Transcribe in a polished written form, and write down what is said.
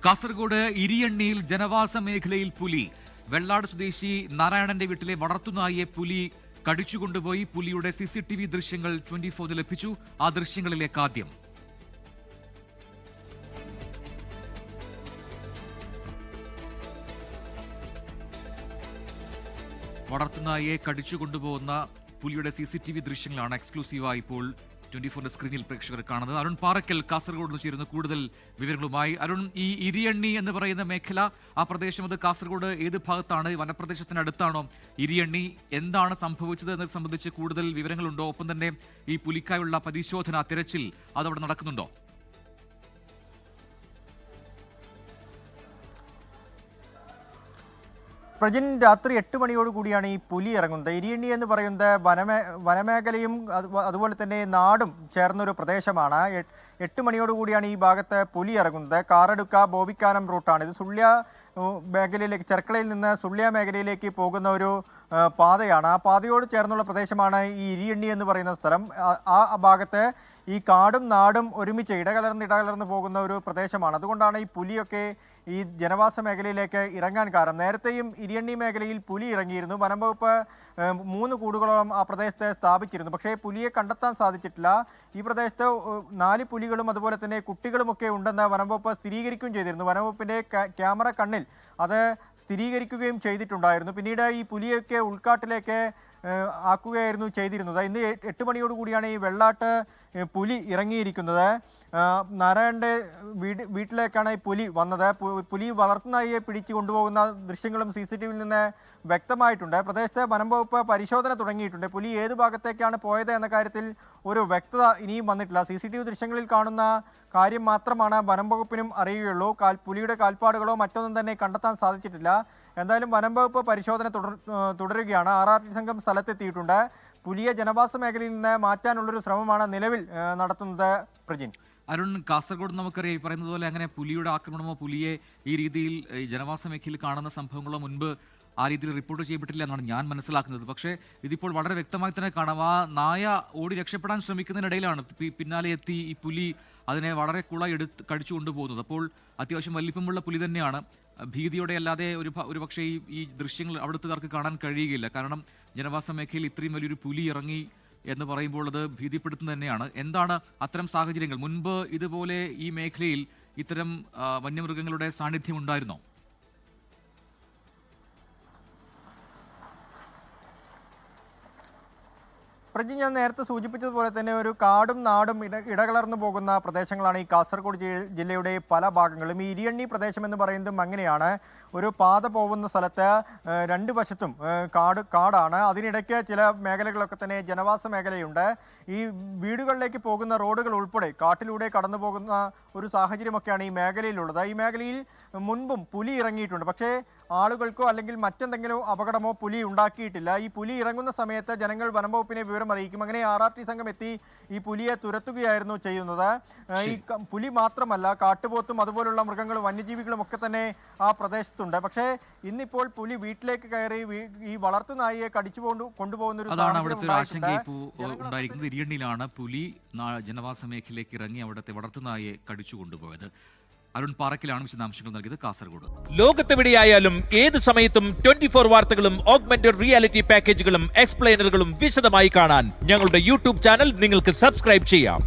കാസർഗോഡ് ഇരിയണ്ണിയിൽ ജനവാസ മേഖലയിൽ പുലി. വെള്ളാട് സ്വദേശി നാരായണന്റെ വീട്ടിലെ വളർത്തുനായെ പുലി കടിച്ചുകൊണ്ടുപോയി. പുലിയുടെ CCTV ദൃശ്യങ്ങൾ 24 ലഭിച്ചു. ആ ദൃശ്യങ്ങളിലേക്ക് ആദ്യം. വളർത്തുനായെ കടിച്ചുകൊണ്ടുപോകുന്ന പുലിയുടെ CCTV ദൃശ്യങ്ങളാണ് എക്സ്ക്ലൂസീവായി ഇപ്പോൾ 24 സ്ക്രീനിൽ പ്രേക്ഷകർ കാണുന്നത്. അരുൺ പാറക്കൽ കാസർഗോഡ് നിന്ന് ചേരുന്ന കൂടുതൽ വിവരങ്ങളുമായി. അരുൺ, ഈ ഇരിയണ്ണി എന്ന് പറയുന്ന മേഖല, ആ പ്രദേശം, അത് കാസർഗോഡ് ഏത് ഭാഗത്താണ്? വനപ്രദേശത്തിനടുത്താണോ ഇരിയണ്ണി? എന്താണ് സംഭവിച്ചത് എന്നത് സംബന്ധിച്ച് കൂടുതൽ വിവരങ്ങളുണ്ടോ? ഒപ്പം തന്നെ ഈ പുലിക്കായുള്ള പരിശോധന, തിരച്ചിൽ അതവിടെ നടക്കുന്നുണ്ടോ? പ്രജിൻ, രാത്രി 8 മണിയോടുകൂടിയാണ് ഈ പുലി ഇറങ്ങുന്നത്. ഇരിയണ്ണി എന്ന് പറയുന്നത് വനമേഖലയും അതുപോലെ തന്നെ നാടും ചേർന്നൊരു പ്രദേശമാണ്. 8 മണിയോടുകൂടിയാണ് ഈ ഭാഗത്ത് പുലി ഇറങ്ങുന്നത്. കാറടുക്ക ബോവിക്കാനം റൂട്ടാണ് ഇത്. സുള്ളിയ മേഖലയിലേക്ക്, ചെർക്കളയിൽ നിന്ന് സുള്ളിയ മേഖലയിലേക്ക് പോകുന്ന ഒരു പാതയാണ്. ആ പാതയോട് ചേർന്നുള്ള പ്രദേശമാണ് ഈ ഇരിയണ്ണി എന്ന് പറയുന്ന സ്ഥലം. ആ ഭാഗത്ത് ഈ കാടും നാടും ഒരുമിച്ച് ഇടകലർന്ന് പോകുന്ന ഒരു പ്രദേശമാണ്. അതുകൊണ്ടാണ് ഈ പുലിയൊക്കെ ഈ ജനവാസ മേഖലയിലേക്ക് ഇറങ്ങാൻ കാരണം. നേരത്തെയും ഇരിയണ്ണി മേഖലയിൽ പുലി ഇറങ്ങിയിരുന്നു. വനം വകുപ്പ് 3 കൂടുകളോളം ആ പ്രദേശത്ത് സ്ഥാപിച്ചിരുന്നു. പക്ഷേ പുലിയെ കണ്ടെത്താൻ സാധിച്ചിട്ടില്ല. ഈ പ്രദേശത്ത് 4 പുലികളും അതുപോലെ തന്നെ കുട്ടികളുമൊക്കെ ഉണ്ടെന്ന് വനം വകുപ്പ് സ്ഥിരീകരിക്കുകയും ചെയ്തിരുന്നു. വനം വകുപ്പിന്റെ ക്യാമറ കണ്ണിൽ അത് സ്ഥിരീകരിക്കുകയും ചെയ്തിട്ടുണ്ടായിരുന്നു. പിന്നീട് ഈ പുലിയൊക്കെ ഉൾക്കാട്ടിലേക്ക് ആക്കുകയായിരുന്നു ചെയ്തിരുന്നത്. ഇന്ന് 8 മണിയോടുകൂടിയാണ് ഈ വെള്ളാട്ട് പുലി ഇറങ്ങിയിരിക്കുന്നത്. നാരായണന്റെ വീട്ടിലേക്കാണ് ഈ പുലി വന്നത്. പുലി വളർത്തുനായിയെ പിടിച്ചു കൊണ്ടുപോകുന്ന ദൃശ്യങ്ങളും CCTVയിൽ നിന്ന് വ്യക്തമായിട്ടുണ്ട്. പ്രദേശത്തെ വനം വകുപ്പ് പരിശോധന തുടങ്ങിയിട്ടുണ്ട്. പുലി ഏത് ഭാഗത്തേക്കാണ് പോയത് എന്ന കാര്യത്തിൽ ഒരു വ്യക്തത ഇനിയും വന്നിട്ടില്ല. CCTV ദൃശ്യങ്ങളിൽ കാണുന്ന കാര്യം മാത്രമാണ് വനം വകുപ്പിനും അറിയുകയുള്ളൂ. പുലിയുടെ കാൽപ്പാടുകളോ മറ്റൊന്നും തന്നെ കണ്ടെത്താൻ സാധിച്ചിട്ടില്ല. എന്തായാലും വനം വകുപ്പ് പരിശോധന തുടരുകയാണ്. RRT സംഘം സ്ഥലത്തെത്തിയിട്ടുണ്ട്. പുലിയെ ജനവാസ മേഖലയിൽ നിന്ന് മാറ്റാനുള്ളൊരു ശ്രമമാണ് നിലവിൽ നടത്തുന്നത്. പ്രജിൻ, അരുൺ, കാസർഗോഡ് നമുക്കറിയാം, ഈ പറയുന്നത് പോലെ അങ്ങനെ പുലിയുടെ ആക്രമണമോ പുലിയെ ഈ രീതിയിൽ ജനവാസ മേഖലയിൽ കാണുന്ന സംഭവങ്ങളോ മുൻപ് ആ രീതിയിൽ റിപ്പോർട്ട് ചെയ്യപ്പെട്ടില്ല എന്നാണ് ഞാൻ മനസ്സിലാക്കുന്നത്. പക്ഷേ ഇതിപ്പോൾ വളരെ വ്യക്തമായി തന്നെ കാണാം. ആ നായ ഓടി രക്ഷപ്പെടാൻ ശ്രമിക്കുന്നതിനിടയിലാണ് പിന്നാലെ എത്തി ഈ പുലി അതിനെ വളരെ കുളായി കടിച്ചു കൊണ്ടുപോകുന്നത്. അപ്പോൾ അത്യാവശ്യം വലിപ്പമുള്ള പുലി തന്നെയാണ്. ഭീതിയോടെ അല്ലാതെ ഒരു പക്ഷേ ഈ ദൃശ്യങ്ങൾ അവിടുത്തുകാർക്ക് കാണാൻ കഴിയുകയില്ല. കാരണം ജനവാസ മേഖലയിൽ ഇത്രയും വലിയൊരു പുലി ഇറങ്ങി എന്ന് പറയുമ്പോൾ അത് ഭീതിപ്പെടുത്തുന്നത് തന്നെയാണ്. എന്താണ് അത്തരം സാഹചര്യങ്ങൾ? മുൻപ് ഇതുപോലെ ഈ മേഖലയിൽ ഇത്തരം വന്യമൃഗങ്ങളുടെ സാന്നിധ്യം ഉണ്ടായിരുന്നോ? പ്രജി, ഞാൻ നേരത്തെ സൂചിപ്പിച്ചതുപോലെ തന്നെ ഒരു കാടും നാടും ഇടകലർന്നു പോകുന്ന പ്രദേശങ്ങളാണ് ഈ കാസർഗോഡ് ജില്ലയുടെ പല ഭാഗങ്ങളും. ഈ ഇരിയണ്ണി പ്രദേശം എന്ന് പറയുന്നതും അങ്ങനെയാണ്. ഒരു പാത പോകുന്ന സ്ഥലത്ത് 2 വശത്തും കാടാണ്. അതിനിടയ്ക്ക് ചില മേഖലകളൊക്കെ തന്നെ ജനവാസ മേഖലയുണ്ട്. ഈ വീടുകളിലേക്ക് പോകുന്ന റോഡുകൾ ഉൾപ്പെടെ കാട്ടിലൂടെ കടന്നു പോകുന്ന ഒരു സാഹചര്യമൊക്കെയാണ് ഈ മേഖലയിലുള്ളത്. ഈ മേഖലയിൽ മുൻപും പുലി ഇറങ്ങിയിട്ടുണ്ട്. പക്ഷേ ആളുകൾക്കോ അല്ലെങ്കിൽ മറ്റെന്തെങ്കിലും അപകടമോ പുലി ഉണ്ടാക്കിയിട്ടില്ല. ഈ പുലി ഇറങ്ങുന്ന സമയത്ത് ജനങ്ങൾ വനംവകുപ്പിനെ വിവരം അറിയിക്കും. അങ്ങനെ RRT സംഘം എത്തി ഈ പുലിയെ തുരത്തുകയായിരുന്നു ചെയ്യുന്നത്. ഈ പുലി മാത്രമല്ല, കാട്ടുപോത്തും അതുപോലുള്ള മൃഗങ്ങളും വന്യജീവികളും ഒക്കെ തന്നെ ആ പ്രദേശത്തുണ്ട്. പക്ഷേ ഇന്നിപ്പോൾ പുലി വീട്ടിലേക്ക് കയറി ഈ വളർത്തുനായിയെ കടിച്ചു കൊണ്ടുപോകുന്ന ഒരു ഉണ്ടായിരിക്കുന്നത്. ഇരിയണ്ണിയിലാണ് പുലി ജനവാസ മേഖലയിലേക്ക് ഇറങ്ങി അവിടുത്തെ വളർത്തുനായെ കടിച്ചു കൊണ്ടുപോയത്. അരുൺ പാറക്കിലാണ് വിശദാംശങ്ങൾ നൽകിയത്, കാസർഗോഡ്. ലോകത്തെവിടെയായാലും ഏത് സമയത്തും 24 വാർത്തകളും ഓഗ്മെന്റഡ് റിയാലിറ്റി പാക്കേജുകളും എക്സ്പ്ലെയിനറുകളും വിശദമായി കാണാൻ ഞങ്ങളുടെ YouTube ചാനൽ നിങ്ങൾക്ക് സബ്സ്ക്രൈബ് ചെയ്യാം.